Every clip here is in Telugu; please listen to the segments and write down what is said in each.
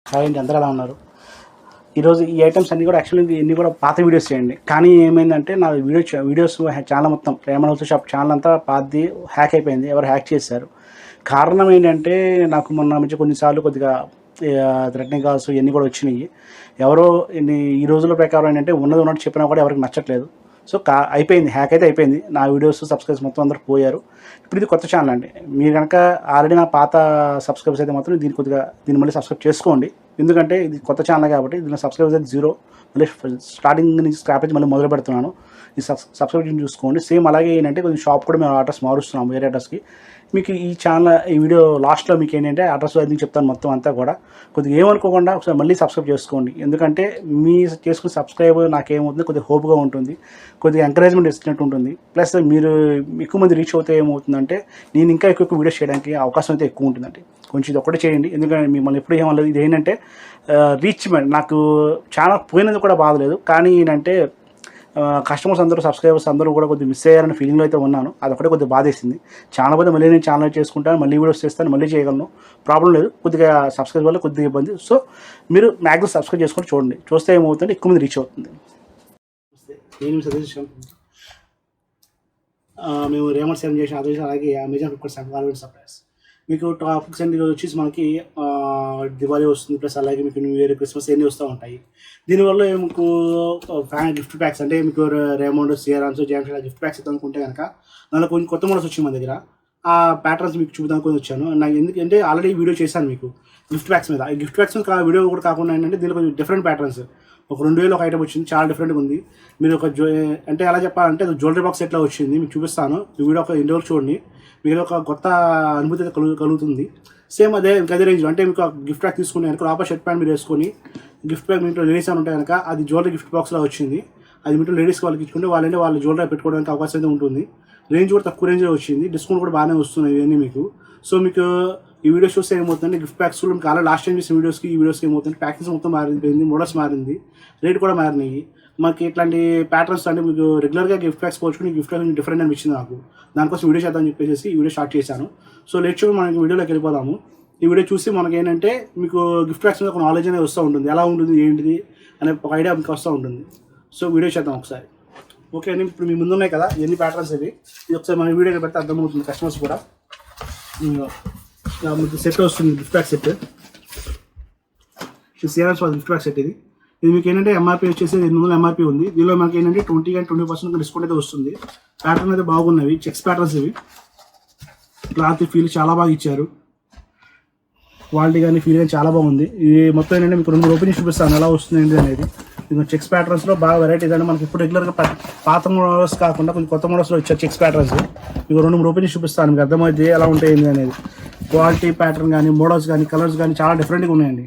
హాయ్ అండి, అందరూ ఎలా ఉన్నారు? ఈరోజు ఈ ఐటమ్స్ అన్నీ కూడా యాక్చువల్లీ ఇన్ని కూడా పాత వీడియోస్ చేయండి. కానీ ఏమైందంటే నా వీడియోస్ ఛానల్ మొత్తం ప్రేమ హౌస్ షాప్ ఛానల్ అంతా పాతది హ్యాక్ అయిపోయింది. ఎవరు హ్యాక్ చేశారు. కారణం ఏంటంటే నాకు మొన్న నుంచి కొన్నిసార్లు కొద్దిగా థ్రెటనింగ్ కాల్స్ ఇవన్నీ కూడా వచ్చినాయి. ఎవరో ఈ రోజుల ప్రకారం ఏంటంటే ఉన్నది ఉన్నట్టు చెప్పినా కూడా ఎవరికి నచ్చట్లేదు. సో అయిపోయింది, హ్యాక్ అయితే అయిపోయింది. నా వీడియోస్ సబ్స్క్రైబర్స్ మొత్తం అందరూ పోయారు. ఇప్పుడు ఇది కొత్త ఛానల్ అండి. మీరు కనుక ఆల్రెడీ నా పాత సబ్స్క్రైబర్స్ అయితే మాత్రం దీన్ని మళ్ళీ సబ్స్క్రైబ్ చేసుకోండి. ఎందుకంటే ఇది కొత్త ఛానల్ కాబట్టి దీనిలో సబ్స్క్రైబర్స్ అయితే 0. మళ్ళీ స్టార్టింగ్ నుంచి స్క్రాప్ నుంచి మళ్ళీ మొదలు పెడుతున్నాను. ఈ సబ్స్క్రిప్షన్ చూసుకోండి. సేమ్ అలాగే ఏంటంటే కొంచెం షాప్ కూడా మేము అడ్రస్ మారుస్తున్నాము, వేరే అడ్రస్కి. మీకు ఈ ఛానల్ ఈ వీడియో లాస్ట్లో మీకు ఏంటంటే అడ్రస్ అది చెప్తాను మొత్తం అంతా కూడా. కొద్దిగా ఏమనుకోకుండా ఒకసారి మళ్ళీ సబ్స్క్రైబ్ చేసుకోండి. ఎందుకంటే మీ చేసుకున్న సబ్స్క్రైబ్ నాకేమవుతుంది, కొద్దిగా హోప్గా ఉంటుంది, కొద్దిగా ఎంకరేజ్మెంట్ ఇచ్చినట్టు ఉంటుంది. ప్లస్ మీరు ఎక్కువ మంది రీచ్ అవుతే ఏమవుతుందంటే నేను ఇంకా ఎక్కువ వీడియోస్ చేయడానికి అవకాశం అయితే ఎక్కువ ఉంటుందండి. కొంచెం ఇది ఒక్కటే చేయండి. ఎందుకంటే మిమ్మల్ని ఎప్పుడు ఏమలేదు. ఇది ఏంటంటే రీచ్మెంట్. నాకు ఛానల్ పోయినది కూడా బాధలేదు, కానీ ఏంటంటే కస్టమర్స్ అందరూ సబ్స్క్రైబర్స్ అందరూ కూడా కొద్దిగా మిస్ అయ్యారని ఫీలింగ్లో అయితే ఉన్నాను. అదొకటే కొద్దిగా బాధేసింది. ఛానల్ పోతే మళ్ళీ నేను ఛానల్ చేసుకుంటాను, మళ్ళీ వీడియోస్ చేస్తాను, మళ్ళీ చేయగలను, ప్రాబ్లం లేదు. కొద్దిగా సబ్స్క్రైబ్ వల్ల కొద్దిగా ఇబ్బంది. సో మీరు మ్యాక్సిమం సబ్స్క్రైబ్ చేసుకొని చూడండి. చూస్తే ఏమవుతుందంటే ఎక్కువ మంది రీచ్ అవుతుంది. నేను సజెషన్ మేము రేమండ్ సెండ్ చేసిన అదే అలాగే అమెజాన్ ఫ్లిప్కార్ట్ సప్లైస్. మీకు టాపిక్స్ అండ్ ఈరోజు వచ్చేసి మనకి దివాళీ వస్తుంది, ప్లస్ అలాగే మీకు న్యూ ఇయర్, క్రిస్మస్ అన్నీ వస్తూ ఉంటాయి. దీనివల్ల మీకు గిఫ్ట్ ప్యాక్స్ అంటే మీకు రేమండ్, సిఆర్ఆన్స్, జాన్సన్ గిఫ్ట్ ప్యాక్స్ ఇద్దాం అనుకుంటే కనుక దానిలో కొంచెం కొత్త మోడల్స్ వచ్చింది మన దగ్గర. ఆ ప్యాటర్న్స్ మీకు చూద్దామని వచ్చాను. నాకు ఎందుకంటే ఆల్రెడీ వీడియో చేశాను మీకు గిఫ్ట్ ప్యాక్స్ మీద. ఈ గిఫ్ట్ ప్యాక్స్ వీడియో కూడా కాకుండా ఏంటంటే దీనిలో కొంచెం డిఫరెంట్ ప్యాటర్న్స్. ఒక 2000 ఒక ఐటమ్ వచ్చింది, చాలా డిఫరెంట్గా ఉంది. మీరు ఒక అంటే ఎలా చెప్పాలంటే జ్యువెలరీ బాక్స్ ఎట్లా వచ్చింది మీకు చూపిస్తాను. ఈ వీడియో ఒక ఇంటి వరకు చూడండి, మీకు ఒక కొత్త అనుభూతి అయితే కలుగుతుంది. సేమ్ అదే రేంజ్లో అంటే మీకు గిఫ్ట్ ప్యాక్ తీసుకునే కనుక లోపల షర్ట్ ప్యాంట్ మీరు వేసుకొని గిఫ్ట్ ప్యాక్ మీతో లేడీస్ అని ఉంటాయి కనుక అది జ్యువెలరీ గిఫ్ట్ బాక్స్లో వచ్చింది. అది మీతో లేడీస్కి వాళ్ళకి ఇచ్చుకుంటే వాళ్ళ జ్యువెలరీ పెట్టుకోవడానికి అవకాశం అయితే ఉంటుంది. రేంజ్ కూడా తక్కువ రేంజ్లో వచ్చింది, డిస్కౌంట్ కూడా బాగానే వస్తున్నాయి ఇవన్నీ మీకు. సో మీకు ఈ వీడియోస్ చూస్తే ఏమవుతుందంటే గిఫ్ట్ ప్యాక్స్ కూడా మీకు అలా లాస్ట్ టైం చేసిన వీడియోస్కి ఈ వీడియోస్కి ఏమవుతుంది, ప్యాకింగ్స్ మొత్తం మారిపోయింది, మోడల్స్ మారింది, రేట్ కూడా మారినాయి. మనకి ఇట్లాంటి ప్యాటర్న్స్ అంటే మీకు రెగ్యులర్గా గిఫ్ట్ ప్యాక్స్ పోల్చుకుని గిఫ్ట్ ప్యాక్ డిఫరెంట్ అనిపించింది నాకు. దానికోసం వీడియో చేద్దామని చెప్పేసి ఈ వీడియో స్టార్ట్ చేశాను. సో లెట్స్ మనకి వీడియోలోకి వెళ్ళిపోదాము. ఈ వీడియో చూసి మనకి ఏంటంటే మీకు గిఫ్ట్ ప్యాక్స్ మీద ఒక నాలెడ్జ్ అనేది వస్తూ ఉంటుంది, ఎలా ఉంటుంది ఏంటిది అనే ఒక ఐడియా మీకు వస్తూ ఉంటుంది. సో వీడియో చేద్దాం ఒకసారి. ఓకే అండి, ఇప్పుడు మీ ముందు ఉన్నాయి కదా ఎన్ని ప్యాటర్న్స్ ఇవి. ఇది ఒకసారి మన వీడియోలో పెడితే అర్థమవుతుంది కస్టమర్స్ కూడా. మీకు సెట్ వస్తుంది, గిఫ్ట్ ప్యాక్ సెట్. సిఆర్ఎస్ వాళ్ళ గిఫ్ట్ ప్యాక్ సెట్ ఇది మీకు ఏంటంటే ఎంఆర్పీ వచ్చేసి 800 ఎంఆర్పీ ఉంది. దీనిలో మనకి ఏంటంటే 20% డిస్కౌంట్ అయితే వస్తుంది. ప్యాటర్న్ అయితే బాగున్నవి, చెక్స్ ప్యాటర్న్స్ ఇవి. క్లాత్ ఫీల్ చాలా బాగా ఇచ్చారు, క్వాలిటీ కానీ ఫీల్ కానీ చాలా బాగుంది. ఇది మొత్తం ఏంటంటే మీకు 2 ఓపెనింగ్ చూపిస్తాను ఎలా వస్తుంది ఏంటి అనేది. ఇది చెక్స్ ప్యాటర్న్స్లో బాగా వెరైటీ అంటే మనకి ఇప్పుడు రెగ్యులర్గా పాత మోడల్స్ కాకుండా కొంచెం కొత్త మోడల్స్లో వచ్చారు చెక్స్ ప్యాటర్న్స్. మీకు 2-3 ఓపెనింగ్ చూపిస్తాను, మీకు అర్థమైతే ఎలా ఉంటాయి ఏంటి అనేది. క్వాలిటీ ప్యాటర్న్ కానీ మోడల్స్ కానీ కలర్స్ కానీ చాలా డిఫరెంట్గా ఉన్నాయండి.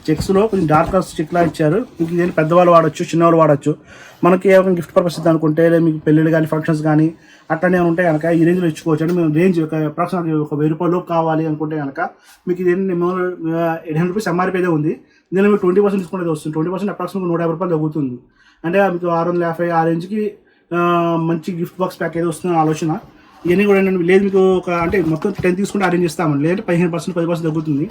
చెక్స్లో కొంచెం డార్క్ కలర్స్ చెక్లా ఇచ్చారు. మీకు ఇదేంటి పెద్దవాళ్ళు వాడచ్చు, చిన్నవాళ్ళు వాడచ్చు. మనకి ఏమైనా గిఫ్ట్ పర్పస్ ఇద్దాం అనుకుంటే మీకు పెళ్ళిళ్ళు కానీ ఫంక్షన్స్ కానీ అట్లనే ఉంటాయి కనుక ఈ రేంజ్లో ఇచ్చుకోవచ్చు. అంటే మేము రేంజ్ ఒక అప్రాక్సిమేట్లీ ఒక 1000 రూపాయలు కావాలి అనుకుంటే కనుక మీకు ఇది 800 రూపీస్ ఎంఆర్పీ అయితే ఉంది. దీనిలో మీకు 20% డిస్కౌంట్ అయితే వస్తుంది. 20% అప్రాక్సిమేట్గా 150 రూపాయలు తగ్గుతుంది. అంటే మీకు 650 ఆ రేంజ్కి మంచి గిఫ్ట్ బాక్స్ ప్యాక్ అయితే వస్తుంది ఆలోచన. ఇవన్నీ కూడా ఏంటంటే లేదు మీకు ఒక అంటే మొత్తం 10 తీసుకుంటే అరేంజ్ చేస్తామండి, లేదంటే 15% 10% తగ్గుతుంది.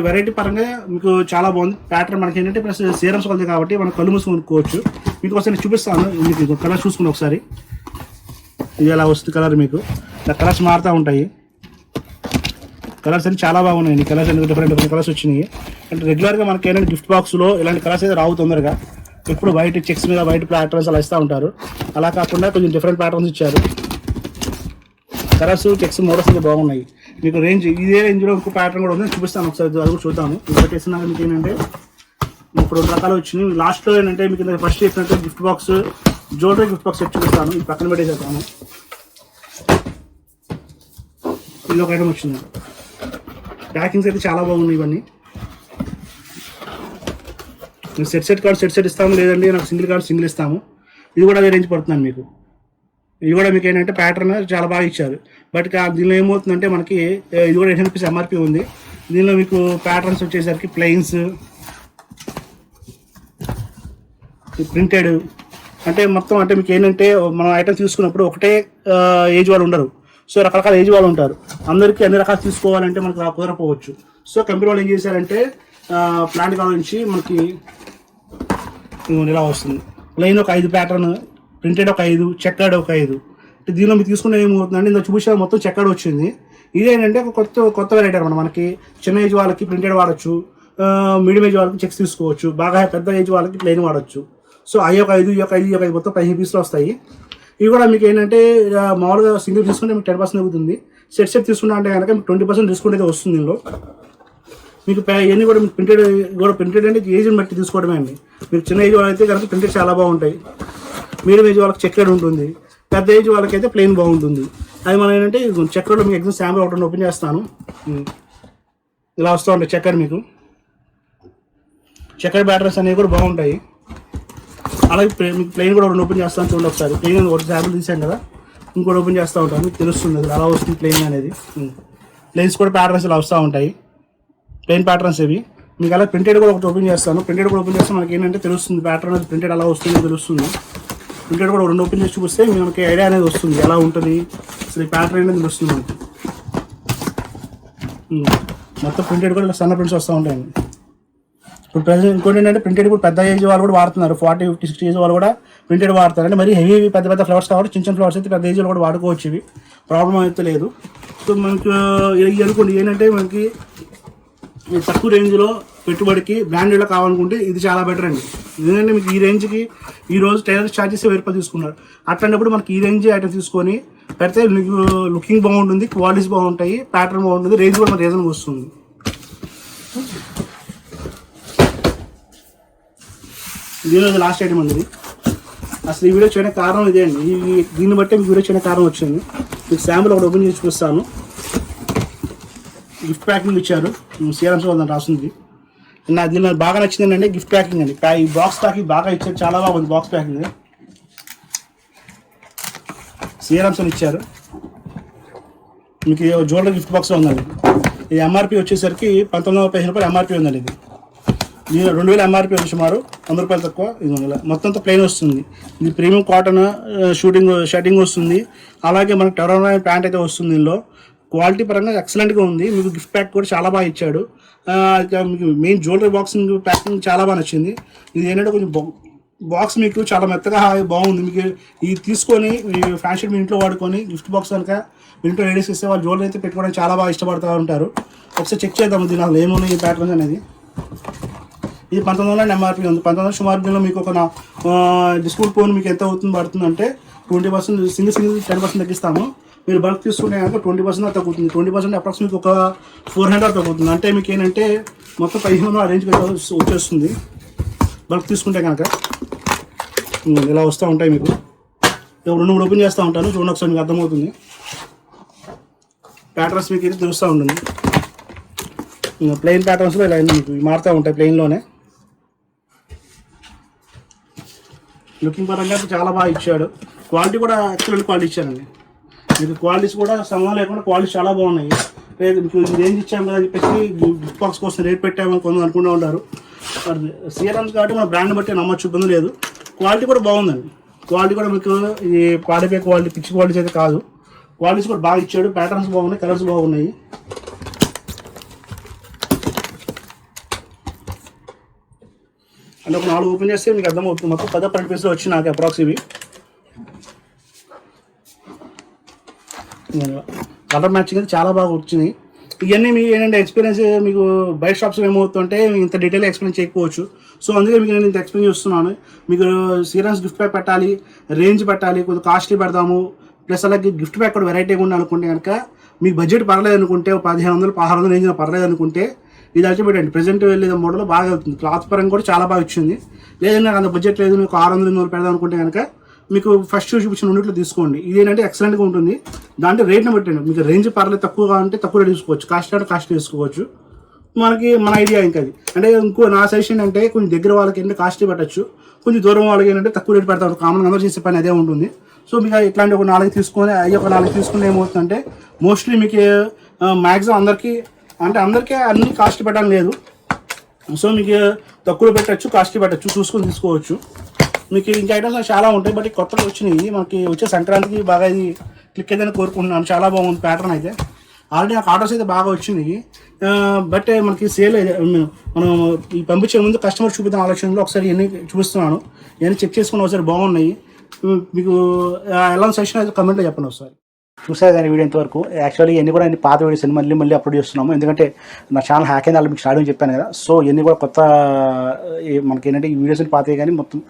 వెరైటీ పరంగా మీకు చాలా బాగుంది. ప్యాటర్న్ మనకి ఏంటంటే ప్లస్ సీరమ్స్ కొలది కాబట్టి మనం కళ్ళు మూసుకొని కొనుక్కోవచ్చు. మీకు ఒకసారి నేను చూపిస్తాను, మీకు కలర్ చూసుకుని ఒకసారి. ఇది ఎలా వస్తుంది కలర్, మీకు కలర్స్ మారుతూ ఉంటాయి. కలర్స్ అన్ని చాలా బాగున్నాయండి. కలర్స్ అన్ని డిఫరెంట్ కలర్స్ వచ్చినాయి. అంటే రెగ్యులర్గా మనకి ఏంటంటే గిఫ్ట్ బాక్స్లో ఇలాంటి కలర్స్ అయితే రావు తొందరగా. ఎప్పుడు వైట్ చెక్స్ మీద వైట్ ప్యాటర్న్స్ అలా ఇస్తూ ఉంటారు. అలా కాకుండా కొంచెం డిఫరెంట్ ప్యాటర్న్స్ ఇచ్చారు. కలర్స్ చెక్స్ మోడల్స్ అయితే బాగున్నాయి. మీకు రేంజ్ ఇదే రేంజ్లో ఇంకో ప్యాటర్న్ కూడా ఉంది, చూపిస్తాను ఒకసారి, అది కూడా చూద్దాము. ఇంకోటి వేసినాక మీకు ఏంటంటే ఇప్పుడు 2 రకాలు వచ్చినాయి. లాస్ట్లో ఏంటంటే మీకు ఫస్ట్ చెప్పినట్టు gift box jewellery gift box set చూపిస్తాను. ఇది పక్కన పెట్టేసేద్దాము. ఇది ఒక ఐటమ్ వచ్చింది. ప్యాకింగ్స్ అయితే చాలా బాగున్నాయి. ఇవన్నీ సెట్ కార్డ్ సెట్ ఇస్తాము, లేదండి నాకు సింగిల్ కార్డ్ సింగిల్ ఇస్తాము. ఇది కూడా అదే రేంజ్ పడుతున్నాను మీకు. ఇది కూడా మీకు ఏంటంటే ప్యాటర్న్ చాలా బాగా ఇచ్చారు. బట్ దీనిలో ఏమవుతుందంటే మనకి ఇది కూడా 800 రూపీస్ ఎంఆర్పీ ఉంది. దీనిలో మీకు ప్యాటర్న్స్ వచ్చేసరికి ప్లెయిన్స్, ప్రింటెడ్ అంటే మొత్తం అంటే మీకు ఏంటంటే మనం ఐటమ్ తీసుకున్నప్పుడు ఒకటే ఏజ్ వాళ్ళు ఉండరు. సో రకరకాల ఏజ్ వాళ్ళు ఉంటారు, అందరికీ అన్ని రకాలు తీసుకోవాలంటే మనకు కుదరపోవచ్చు. సో కంపెనీ వాళ్ళు ఏం చేశారంటే ప్లాంట్ కాల నుంచి మనకి ఇలా వస్తుంది. ప్లెయిన్ ఒక 5 ప్యాటర్న్, ప్రింటెడ్ ఒక 5, చెక్కర్డ్ ఒక 5. దీనిలో మీరు తీసుకునే ఏమవుతుందంటే ఇందులో చూపించాలి మొత్తం చెక్కర్డ్ వచ్చింది. ఇదేంటంటే ఒక కొత్త వెరైటీ అనమాట. మనకి చిన్న ఏజ్ వాళ్ళకి ప్రింటెడ్ వాడచ్చు, మీడియం ఏజ్ వాళ్ళకి చెక్స్ తీసుకోవచ్చు, బాగా పెద్ద ఏజ్ వాళ్ళకి ప్లెయిన్ వాడచ్చు. సో అవి ఒక 5, ఈ ఒక 5, ఈ ఒక 5 మొత్తం 15 పీసులు వస్తాయి. ఇవి కూడా మీకు ఏంటంటే మామూలుగా సింగిల్ తీసుకుంటే మీకు 10% తగ్గుతుంది. సెట్ తీసుకుంటా అంటే కనుక మీకు 20% డిస్కౌంట్ అయితే వస్తుంది. ఇందులో మీకు ఇవన్నీ కూడా మీకు ప్రింటెడ్ అంటే ఏజ్ని బట్టి తీసుకోవడమే అండి. మీరు చిన్న ఏజ్ వాళ్ళైతే కనుక ప్రింటెడ్ చాలా బాగుంటాయి, మీడియం ఏజ్ వాళ్ళకి చెక్కర్డ్ ఉంటుంది, పెద్ద ఏజ్ వాళ్ళకైతే ప్లెయిన్ బాగుంటుంది. అది మనం ఏంటంటే చెక్కర్లో మీకు ఎగ్జామ్ శాంపుల్ ఒకటి ఓపెన్ చేస్తాను. ఇలా వస్తూ ఉంటాయి చెక్కర్. మీకు చెక్కర్ బ్యాటరీస్ అనేవి కూడా బాగుంటాయి. అలాగే మీకు ప్లెయిన్ కూడా ఒకటి ఓపెన్ చేస్తాను చూడండి ఒకసారి. ప్లెయిన్ ఒకటి శాంపుల్ తీసాను కదా, ఇంకోటి ఓపెన్ చేస్తూ ఉంటాను, మీకు తెలుస్తుంది అది అలా వస్తుంది ప్లెయిన్ అనేది. ప్లెయిన్స్ కూడా ప్యాటర్న్స్ ఇలా వస్తూ ఉంటాయి, ప్లెయిన్ ప్యాటర్న్స్ ఇవి. మీకు అలా ప్రింటెడ్ కూడా ఒకటి ఓపెన్ చేస్తాను. ప్రింటెడ్ కూడా ఓపెన్ చేస్తే మనకి ఏంటంటే తెలుస్తుంది ప్యాటర్న్ అది ప్రింటెడ్ అలా వస్తుందో తెలుస్తుంది. ప్రింటెడ్ కూడా 2 ఓపెన్ చేసి చూపిస్తే మనకి ఐడియా అనేది వస్తుంది ఎలా ఉంటుంది అసలు ఈ ప్యాటర్న్ అనేది వస్తుంది మనకి. మొత్తం ప్రింటెడ్ కూడా సన్న ప్రింట్స్ వస్తూ ఉంటాయండి. ఇప్పుడు ప్రజెంట్ ఇంకోటి ఏంటంటే ప్రింటెడ్ కూడా పెద్ద ఏజ్ వాళ్ళు కూడా వాడుతున్నారు, 40, 50, 60 ఏజ్ వాళ్ళు కూడా ప్రింటెడ్ వాడుతారు. అంటే మరి హెవీ పెద్ద ఫ్లవర్స్ కాబట్టి చిన్న ఫ్లవర్స్ అయితే పెద్ద ఏజ్ కూడా వాడుకోవచ్చు, ఇవి ప్రాబ్లం అయితే లేదు. సో మనకు అనుకోండి ఏంటంటే మనకి తక్కువ రేంజ్లో పెట్టుబడికి బ్రాండెడ్లో కావాలనుకుంటే ఇది చాలా బెటర్ అండి. ఎందుకంటే మీకు ఈ రేంజ్కి ఈరోజు టైలర్ ఛార్జెస్ 1000 రూపాయలు తీసుకున్నారు. అట్లాంటప్పుడు మనకి ఈ రేంజ్ ఐటమ్ తీసుకొని పెడితే మీకు లుకింగ్ బాగుంటుంది, క్వాలిటీస్ బాగుంటాయి, ప్యాటర్న్ బాగుంటుంది, రేంజ్ కూడా మన రీజన్గా వస్తుంది. దీనిలో లాస్ట్ ఐటమ్ అండి ఇది. అసలు ఈ వీడియో చేయడానికి కారణం ఇదే అండి. దీన్ని బట్టి మీకు వీడియో చేయడానికి కారణం వచ్చింది. మీకు శాంపుల్ ఒకటి ఓపెన్ చేసి చూపిస్తాను. గిఫ్ట్ ప్యాకింగ్ ఇచ్చారు, సీరమ్స్ వాళ్ళని రాస్తుంది. దీనిలో బాగా నచ్చింది ఏంటంటే గిఫ్ట్ ప్యాకింగ్ అండి. ఈ బాక్స్ ప్యాకింగ్ బాగా ఇచ్చారు, చాలా బాగుంది బాక్స్ ప్యాకింగ్. సీరమ్స్ అని ఇచ్చారు మీకు. జ్యువెలరీ గిఫ్ట్ బాక్స్ ఉందండి. ఇది ఎంఆర్పి వచ్చేసరికి 1915 రూపాయలు ఎంఆర్పి ఉందండి. ఇది 2000 ఎంఆర్పి ఉంది, సుమారు 100 రూపాయలు తక్కువ. ఇది మొత్తం ప్లెయిన్ వస్తుంది. ఇది ప్రీమియం కాటన్ షర్టింగ్ వస్తుంది. అలాగే మనకి టెరోన్ ప్యాంట్ అయితే వస్తుంది. దీనిలో క్వాలిటీ పరంగా ఎక్సలెంట్గా ఉంది. మీకు గిఫ్ట్ ప్యాక్ కూడా చాలా బాగా ఇచ్చాడు. మీకు మెయిన్ జ్యువెలరీ బాక్సింగ్ ప్యాకింగ్ చాలా బాగా నచ్చింది. ఇది ఏంటంటే కొంచెం బాక్స్ మీకు చాలా మెత్తగా బాగుంది. మీకు ఇది తీసుకొని ఫ్యాన్షీ మీ ఇంట్లో వాడుకొని గిఫ్ట్ బాక్స్ కనుక మీ ఇంట్లో లేడీస్ ఇస్తే వాళ్ళు జ్యువెలరీ అయితే పెట్టుకోవడానికి చాలా బాగా ఇష్టపడుతూ ఉంటారు. ఒకసారి చెక్ చేద్దాం దీని అసలు ఏమున్నాయి ఈ ప్యాటర్న్స్ అనేది. ఇది 1900 ఎంఆర్పీ ఉంది. 1900 సుమారు దీనిలో మీకు ఒక డిస్కౌంట్ పోను మీకు ఎంత అవుతుంది పడుతుందంటే 20% సింగిల్ 10% తగ్గిస్తాము. మీరు బల్క్ తీసుకుంటే కనుక 20% తగ్గుతుంది. 20% అప్రాక్సిమేట్ ఒక 400 తగ్గుతుంది. అంటే మీకు ఏంటంటే మొత్తం 1500 రేంజ్కి వచ్చేస్తుంది బల్క్ తీసుకుంటే కనుక. ఇలా వస్తూ ఉంటాయి మీకు. 2-3 ఓపెన్ చేస్తూ ఉంటాను చూడండి ఒకసారి, మీకు అర్థమవుతుంది. ప్యాటర్న్స్ మీకు ఇది తెలుస్తూ ఉంటుంది. ప్లెయిన్ ప్యాటర్న్స్లో ఇలా మీకు మారుతూ ఉంటాయి ప్లెయిన్లోనే. లుకింగ్ పరంగా చాలా బాగా ఇచ్చాడు. క్వాలిటీ కూడా ఎక్సలెంట్ క్వాలిటీ ఇచ్చారండి. మీకు క్వాలిటీస్ కూడా సమయం లేకుండా క్వాలిటీస్ చాలా బాగున్నాయి. లేదు మీకు రేంజ్ ఇచ్చాము కదా అని చెప్పేసి గిఫ్ట్ బాక్స్ కోసం రేట్ పెట్టామని కొందరు అనుకుంటూ ఉంటారు. సీరమ్స్ కాబట్టి మన బ్రాండ్ బట్టి నమ్మచ్చు, ఇబ్బంది లేదు. క్వాలిటీ కూడా బాగుందండి. క్వాలిటీ కూడా మీకు ఇది పాడిపోయే క్వాలిటీ, పిచ్చి క్వాలిటీస్ అయితే కాదు. క్వాలిటీస్ కూడా బాగా ఇచ్చాడు. ప్యాటర్న్స్ బాగున్నాయి, కలర్స్ బాగున్నాయి. అంటే ఒక 4 ఓపెన్ చేస్తే మీకు అర్థమవుతుంది. మొత్తం 10-12 పీసులు వచ్చి నాకు అప్రాక్స్ ఇవి. కలర్ మ్యాచింగ్ అయితే చాలా బాగా వచ్చినాయి. ఇవన్నీ మీకు ఏంటంటే ఎక్స్పీరియన్స్ మీకు బయట షాప్స్లో ఏమవుతుంటే ఇంత డీటెయిల్గా ఎక్స్ప్లెయిన్ చేయకపోవచ్చు. సో అందుకే మీకు నేను ఇంత ఎక్స్ప్లెయిన్ చేస్తున్నాను. మీకు సీరమ్స్ గిఫ్ట్ ప్యాక్ పెట్టాలి, రేంజ్ పెట్టాలి, కొద్దిగా కాస్ట్లీ పెడదాము, ప్లస్ అలాగే గిఫ్ట్ ప్యాక్ కూడా వెరైటీగా ఉండాలి అనుకుంటే కనుక, మీకు బడ్జెట్ పర్లేదు అనుకుంటే 1500, 1600 రేంజ్లో పర్లేదు అనుకుంటే ఇది అల్టిమేట్ అండి. ప్రెజెంట్ వెళ్ళేది మోడల్ బాగా వెళ్తుంది. క్లాత్ పరంగా కూడా చాలా బాగా ఇచ్చింది. లేదంటే నాకు అంత బడ్జెట్ లేదు, మీకు 600 పెడదాం అనుకుంటే కనుక మీకు ఫస్ట్ చూపించిన రెండిట్లో తీసుకోండి. ఇది ఏంటంటే ఎక్సలెంట్గా ఉంటుంది. దాంట్లో రేట్ని బట్టండి. మీకు రేంజ్ పర్లేదు తక్కువగా ఉంటే తక్కువ రేట్ తీసుకోవచ్చు, కాస్ట్ అంటే కాస్ట్ తీసుకోవచ్చు. మనకి మన ఐడియా ఇంకా అది. అంటే ఇంకో నా సజెషన్ అంటే కొంచెం దగ్గర వాళ్ళకి ఏంటంటే కాస్ట్లీ పెట్టచ్చు, కొంచెం దూరం వాళ్ళకి ఏంటంటే తక్కువ రేట్ పెడతారు. కామన్ అందరూ చేసే పని అదే ఉంటుంది. సో మీకు ఇట్లాంటి ఒక 4 తీసుకొని ఒక 4 తీసుకుంటే ఏమవుతుందంటే మోస్ట్లీ మీకు మ్యాక్సిమం అందరికీ అన్ని కాస్ట్ పెట్టడం లేదు. సో మీకు తక్కువ పెట్టచ్చు, కాస్ట్లీ పెట్టచ్చు, చూసుకొని తీసుకోవచ్చు. మీకు ఇంకా ఐటమ్స్ చాలా ఉంటాయి. బట్ కొత్తగా వచ్చినాయి మనకి వచ్చే సంక్రాంతికి బాగా ఇది క్లిక్ అయితే కోరుకుంటున్నాను. చాలా బాగుంది ప్యాటర్న్ అయితే. ఆల్రెడీ నాకు ఆర్డర్స్ అయితే బాగా వచ్చినాయి. బట్ మనకి సేల్ మనం ఈ పంపించే ముందు కస్టమర్ చూపిద్దాం ఆలోచనలో ఒకసారి ఇవన్నీ చూపిస్తున్నాను. ఇవన్నీ చెక్ చేసుకుని ఒకసారి బాగున్నాయి. మీకు ఎలా సజెషన్ అయితే కమెంట్లో చెప్పండి ఒకసారి. చూసారు కానీ వీడియో ఇంతవరకు. యాక్చువల్లీ ఇవన్నీ కూడా పాత వీడియోస్ మళ్ళీ అప్లోడ్ చేస్తున్నాము. ఎందుకంటే నా ఛానల్ హ్యాక్ అయింది, మీకు స్టార్టింగ్ చెప్పాను కదా. సో ఇవన్నీ కూడా కొత్త మనకి ఏంటంటే ఈ వీడియోస్ పాతవి కానీ మొత్తం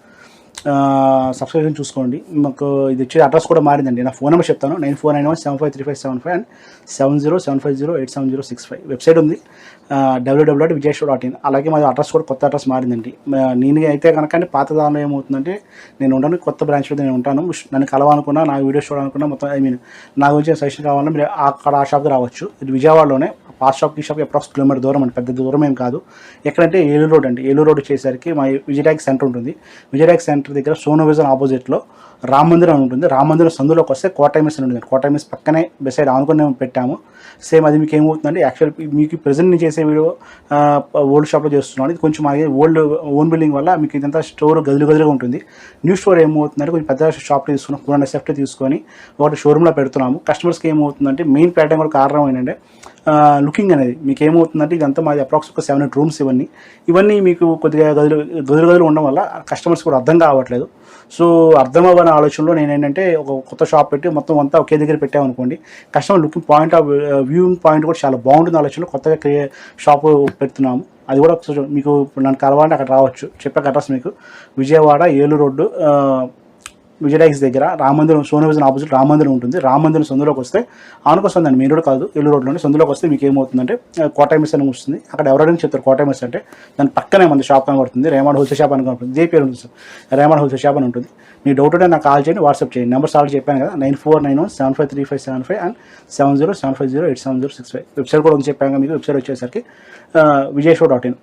సబ్స్క్రిప్షన్ చూసుకోండి. మాకు ఇది వచ్చే అడ్రస్ కూడా మారిందండి. నా ఫోన్ నెంబర్ చెప్తాను, 9491753575 అండ్ 7075087065. వెబ్సైట్ ఉంది www.vijayshop.in. అలాగే మాది అడ్రస్ కూడా కొత్త అడ్రస్ మారిందండి. నేను అయితే కనుక పాత దానిలో ఏమవుతుందంటే నేను ఉండను, కొత్త బ్రాంచ్లో నేను ఉంటాను. నన్ను కలవాలనుకున్నా, నా వీడియోస్ చూడాలనుకున్నా, మొత్తం నా గురించి సజెషన్ కావాలన్నా మీరు అక్కడ ఆ షాప్కి రావచ్చు. ఇది విజయవాడలోనే. పాత షాప్కి షాప్కి అప్రాక్స్ కిలోమీటర్ దూరం అండి, పెద్ద దూరం ఏం కాదు. ఎక్కడంటే ఏలూరు రోడ్ అండి. ఏలూరు రోడ్ వచ్చేసరికి మా విజయరాక్ సెంటర్ ఉంటుంది. విజయరాక్ సెంటర్ దగ్గర సోనో విజన్ ఆపోజిట్లో రామ మందిరం ఉంటుంది. రామ మందిరం సందులోకి వస్తే కోటైమిస్ అని ఉంటుంది. కోటైమిస్ పక్కనే బెసైడ్ ఆనుకుని పెట్టాము. సేమ్ అది మీకు ఏమవుతుందంటే యాక్చువల్ మీకు ప్రెజెంట్ నేను చేసే వీడియో ఓల్డ్ షాప్లో చేస్తున్నాను. ఇది కొంచెం మాది ఓన్ బిల్డింగ్ వల్ల మీకు ఇదంతా స్టోర్ గదులుగా ఉంటుంది. న్యూ స్టోర్ ఏమవుతుందంటే కొంచెం పెద్ద షాప్ తీసుకున్నాం, 200 సెఫ్ట్ తీసుకొని ఒకటి షోరూమ్లో పెడుతున్నాము. కస్టమర్స్కి ఏమవుతుందంటే మెయిన్ ప్యాటర్న్ కూడా కారణం ఏంటంటే లుకింగ్ అనేది. మీకు ఏమవుతుందంటే ఇదంతా మాది అప్రాక్స్ ఒక 7 రూమ్స్. ఇవన్నీ మీకు కొద్దిగా గదులు ఉండడం వల్ల కస్టమర్స్ కూడా అర్థం కావట్లేదు. సో అర్థం అవ్వని ఆలోచనలో నేను ఏంటంటే ఒక కొత్త షాప్ పెట్టి మొత్తం అంతా ఒకే దగ్గర పెట్టామనుకోండి, customer looking point of viewing point కూడా చాలా బాగుంటుంది ఆలోచనలో కొత్తగా షాపు పెడుతున్నాము. అది కూడా మీకు నన్ను కలవాలంటే అక్కడ రావచ్చు. చెప్పే అడ్రస్ మీకు విజయవాడ ఏలూరు రోడ్డు విజయరాక్స్ దగ్గర రామమందిరం సోనో విజన్ ఆపోజిట్ రామమందిరం ఉంటుంది. రామమందిరం సందులోకి వస్తే ఆనుకొస్తుందండి, మెయిన్ రోడ్ కాదు, ఏలూరు రోడ్లోనే. సందులోకి వస్తే మీకు ఏమవుతుందంటే కోటైమిస్ అని వస్తుంది. అక్కడ ఎవరైనా చెప్తారు కోటైమిస్ అంటే దాని పక్కనే మన షాప్ కనబడుతుంది. రేమాండ్ హోల్సేల్ షాప్ అని కనబడుతుంది. ఇదే పేరు ఉంటుంది సార్, రేమాండ్ హోల్సేల్ షాప్ అని ఉంటుంది. మీ డౌట్ ఉంటే నాకు కాల్ చేయండి, వాట్సాప్ చేయండి. నెంబర్స్ ఆల్రెడీ చెప్పాను కదా, 9491753575 అండ్ 7075087065. వెబ్సైట్ కూడా ఉంది చెప్పాను మీకు. వెబ్సైట్ వచ్చేసరికి vijayshop.in.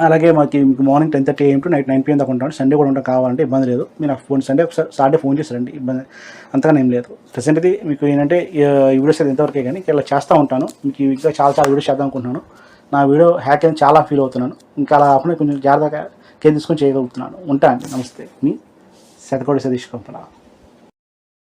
అలాగే మీకు morning 10:30 AM to night 9 PM దాకా ఉంటాను. సండే కూడా ఉంటాం, కావాలంటే ఇబ్బంది లేదు. మీరు నాకు సండే ఒకసారి సాటర్డే ఫోన్ చేస్తారండి, ఇబ్బంది అంతగా ఏం లేదు. ప్రెసెంట్ అయితే మీకు ఏంటంటే ఈ వీడియోస్ అయితే ఎంతవరకే కానీ ఇలా చేస్తూ ఉంటాను. మీకు ఇంకా చాలా వీడియోస్ చేద్దాం అనుకుంటున్నాను. నా వీడియో హ్యాక్ అని చాలా ఫీల్ అవుతున్నాను. ఇంకా అలా కాకుండా కొంచెం జాగ్రత్తగా కేర్ తీసుకొని చేయగలుగుతున్నాను. ఉంటా అండి. నమస్తే, మీ శతకోటి సతీష్ కంపన.